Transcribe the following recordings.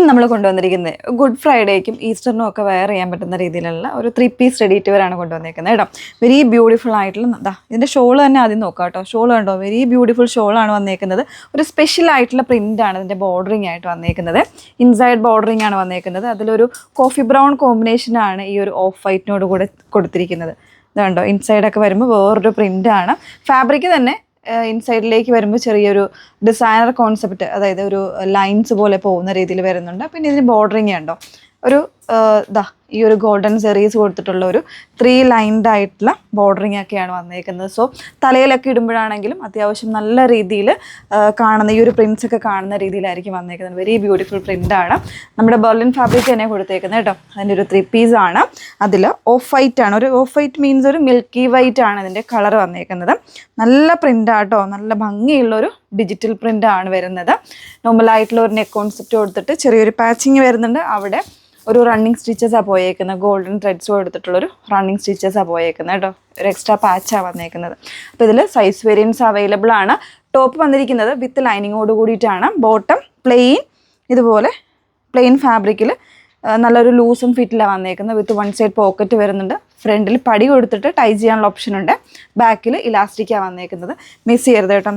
നമ്മൾ കൊണ്ടുവന്നിരിക്കുന്നത് ഗുഡ് ഫ്രൈഡേക്കും ഈസ്റ്ററിനും ഒക്കെ വെയർ ചെയ്യാൻ പറ്റുന്ന രീതിയിലുള്ള ഒരു 3-piece റെഡി ടു വെയർ ആണ് കൊണ്ടുവന്നിരിക്കുന്നത് കേട്ടോ. വെരി ബ്യൂട്ടിഫുൾ ആയിട്ടുള്ള ഇതിൻ്റെ ഷോൾ തന്നെ ആദ്യം നോക്കാം കേട്ടോ. ഷോൾ കണ്ടോ, വെരി ബ്യൂട്ടിഫുൾ ഷോളാണ് വന്നേക്കുന്നത്. ഒരു സ്പെഷ്യൽ ആയിട്ടുള്ള പ്രിൻ്റാണ് ഇതിൻ്റെ ബോർഡറിങ് ആയിട്ട് വന്നേക്കുന്നത്. ഇൻസൈഡ് ബോർഡറിങ് ആണ് വന്നേക്കുന്നത്. അതിലൊരു കോഫി ബ്രൗൺ കോമ്പിനേഷനാണ് ഈ ഒരു ഓഫ് വൈറ്റിനോട് കൂടെ കൊടുത്തിരിക്കുന്നത്. ഇതുണ്ടോ, ഇൻസൈഡൊക്കെ വരുമ്പോൾ വേറൊരു പ്രിൻ്റാണ്. ഫാബ്രിക് തന്നെ ഇൻസൈഡിലേക്ക് വരുമ്പോൾ ചെറിയൊരു ഡിസൈനർ കോൺസെപ്റ്റ്, അതായത് ഒരു ലൈൻസ് പോലെ പോകുന്ന രീതിയിൽ വരുന്നുണ്ട്. പിന്നെ ഇതിന് ബോർഡറിങ് ഉണ്ടോ, ഒരു ഈ ഒരു ഗോൾഡൻ സെറീസ് കൊടുത്തിട്ടുള്ള ഒരു 3 ലൈൻഡ് ആയിട്ടുള്ള ബോർഡറിങ് ഒക്കെയാണ് വന്നേക്കുന്നത്. സോ തലയിലൊക്കെ ഇടുമ്പോഴാണെങ്കിലും അത്യാവശ്യം നല്ല രീതിയിൽ കാണുന്ന ഈ ഒരു പ്രിൻസ് ഒക്കെ കാണുന്ന രീതിയിലായിരിക്കും വന്നേക്കുന്നത്. വെരി ബ്യൂട്ടിഫുൾ പ്രിൻ്റാണ്. നമ്മുടെ ബെർലിൻ ഫാബ്രിക് തന്നെ കൊടുത്തേക്കുന്നത് കേട്ടോ. അതിൻ്റെ ഒരു 3 പീസ് ആണ്. അതിൽ ഓഫ് വൈറ്റ് ആണ്. ഒരു ഓഫ് വൈറ്റ് മീൻസ് ഒരു മിൽക്കി വൈറ്റ് ആണ് ഇതിൻ്റെ കളർ വന്നേക്കുന്നത്. നല്ല പ്രിൻ്റാട്ടോ, നല്ല ഭംഗിയുള്ളൊരു ഡിജിറ്റൽ പ്രിൻ്റാണ് വരുന്നത്. നോർമലായിട്ടുള്ള ഒരു നെക്ക് കോൺസെപ്റ്റ് കൊടുത്തിട്ട് ചെറിയൊരു പാച്ചിങ് വരുന്നുണ്ട്. അവിടെ ഒരു റണ്ണിങ് സ്റ്റിച്ചസാണ് പോയേക്കുന്നത്. ഗോൾഡൻ ത്രെഡ്സ് കൊടുത്തിട്ടുള്ളൊരു റണ്ണിങ് സ്റ്റിച്ചസാണ് പോയേക്കുന്നത് കേട്ടോ. ഒരു എക്സ്ട്രാ പാച്ചാണ് വന്നേക്കുന്നത്. അപ്പോൾ ഇതിൽ സൈസ് വേരിയൻസ് അവൈലബിൾ ആണ്. ടോപ്പ് വന്നിരിക്കുന്നത് വിത്ത് ലൈനിങ്ങോട് കൂടിയിട്ടാണ്. ബോട്ടം പ്ലെയിൻ, ഇതുപോലെ പ്ലെയിൻ ഫാബ്രിക്കിൽ നല്ലൊരു ലൂസും ഫിറ്റിലാണ് വന്നേക്കുന്നത്. വിത്ത് 1 സൈഡ് പോക്കറ്റ് വരുന്നുണ്ട്. ഫ്രണ്ടിൽ പടി കൊടുത്തിട്ട് ടൈ ചെയ്യാനുള്ള ഓപ്ഷൻ ഉണ്ട്. ബാക്കിൽ ഇലാസ്റ്റിക്കാണ് വന്നേക്കുന്നത്. മിസ് ചെയ്യരുത് കേട്ടോ.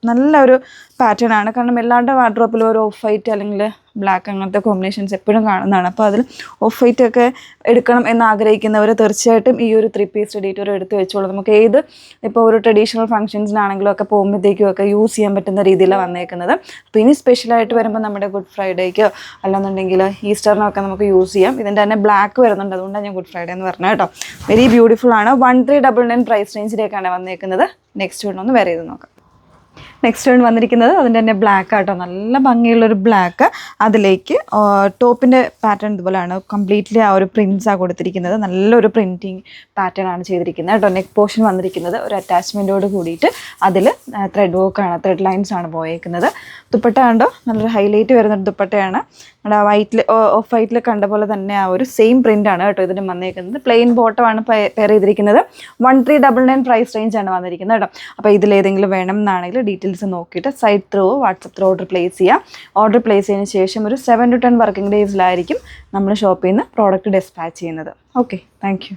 നല്ലൊരു പാറ്റേൺ ആണ്. കാരണം എല്ലാവരുടെ വാർഡ്രോപ്പിലും ഒരു ഓഫ് വൈറ്റ് അല്ലെങ്കിൽ ബ്ലാക്ക് അങ്ങനത്തെ കോമ്പിനേഷൻസ് എപ്പോഴും കാണുന്നതാണ്. അപ്പോൾ അതിൽ ഓഫ് വൈറ്റ് ഒക്കെ എടുക്കണം എന്ന് ആഗ്രഹിക്കുന്നവർ തീർച്ചയായിട്ടും ഈ ഒരു 3 പീസ് റെഡി ടു വെയർ എടുത്ത് വെച്ചോളൂ. നമുക്ക് ഏത് ഇപ്പോൾ ഒരു ട്രഡീഷണൽ ഫംഗ്ഷൻസിനാണെങ്കിലും ഒക്കെ പോകുമ്പോഴത്തേക്കും ഒക്കെ യൂസ് ചെയ്യാൻ പറ്റുന്ന രീതിയിലാണ് വന്നേക്കുന്നത്. അപ്പോൾ ഇനി സ്പെഷ്യലായിട്ട് വരുമ്പോൾ നമ്മുടെ ഗുഡ് ഫ്രൈഡേക്കോ അല്ലെന്നുണ്ടെങ്കിൽ ഈസ്റ്ററിനൊക്കെ നമുക്ക് യൂസ് ചെയ്യാം. ഇതിൻ്റെ തന്നെ ബ്ലാക്ക് വരുന്നുണ്ട്. അതുകൊണ്ടാണ് ഞാൻ ഗുഡ് ഫ്രൈഡേ എന്ന് പറഞ്ഞത് കേട്ടോ. വെരി ബ്യൂട്ടിഫുൾ ആണ്. 1399 പ്രൈസ് റേഞ്ചിലേക്കാണ് വന്നേക്കുന്നത്. നെക്സ്റ്റ് ഒന്ന് വേറെ ചെയ്ത് നോക്കാം. നെക്സ്റ്റ് വന്നിരിക്കുന്നത് അതിൻ്റെ തന്നെ ബ്ലാക്ക് ആട്ടോ. നല്ല ഭംഗിയുള്ളൊരു ബ്ലാക്ക്. അതിലേക്ക് ടോപ്പിൻ്റെ പാറ്റേൺ ഇതുപോലെയാണ്. കംപ്ലീറ്റ്ലി ആ ഒരു പ്രിൻസാണ് കൊടുത്തിരിക്കുന്നത്. നല്ലൊരു പ്രിൻറ്റിങ് പാറ്റേൺ ആണ് ചെയ്തിരിക്കുന്നത് കേട്ടോ. നെക്ക് പോർഷൻ വന്നിരിക്കുന്നത് ഒരു അറ്റാച്ച്മെൻറ്റോട് കൂടിയിട്ട് അതിൽ ത്രെഡ് വർക്കാണ്, ത്രെഡ് ലൈൻസ് ആണ് പോയേക്കുന്നത്. ദുപ്പട്ട കണ്ടോ, നല്ലൊരു ഹൈലൈറ്റ് വരുന്നൊരു ദുപ്പട്ടയാണ്. നമ്മുടെ വൈറ്റിൽ ഓഫ് വൈറ്റിൽ കണ്ട പോലെ തന്നെ ആ ഒരു സെയിം പ്രിൻ്റാണ് കേട്ടോ ഇതിന് വന്നേക്കുന്നത്. പ്ലെയിൻ ബോട്ടമാണ് പെയർ ചെയ്തിരിക്കുന്നത്. 1399 പ്രൈസ് റേഞ്ചാണ് വന്നിരിക്കുന്നത് കേട്ടോ. അപ്പോൾ ഇതിലേതെങ്കിലും വേണം എന്നാണെങ്കിൽ ഡീറ്റെയിൽസ് നോക്കിയിട്ട് site through WhatsApp through order place ചെയ്യാം. ഓർഡർ പ്ലേസ് ചെയ്തതിന് ശേഷം ഒരു 7 to 10 വർക്കിംഗ് ഡേയ്സിലായിരിക്കും നമ്മൾ ഷോപ്പിൽ നിന്ന് പ്രോഡക്റ്റ് ഡിസ്പാച്ച് ചെയ്യുന്നത്. Okay, thank you.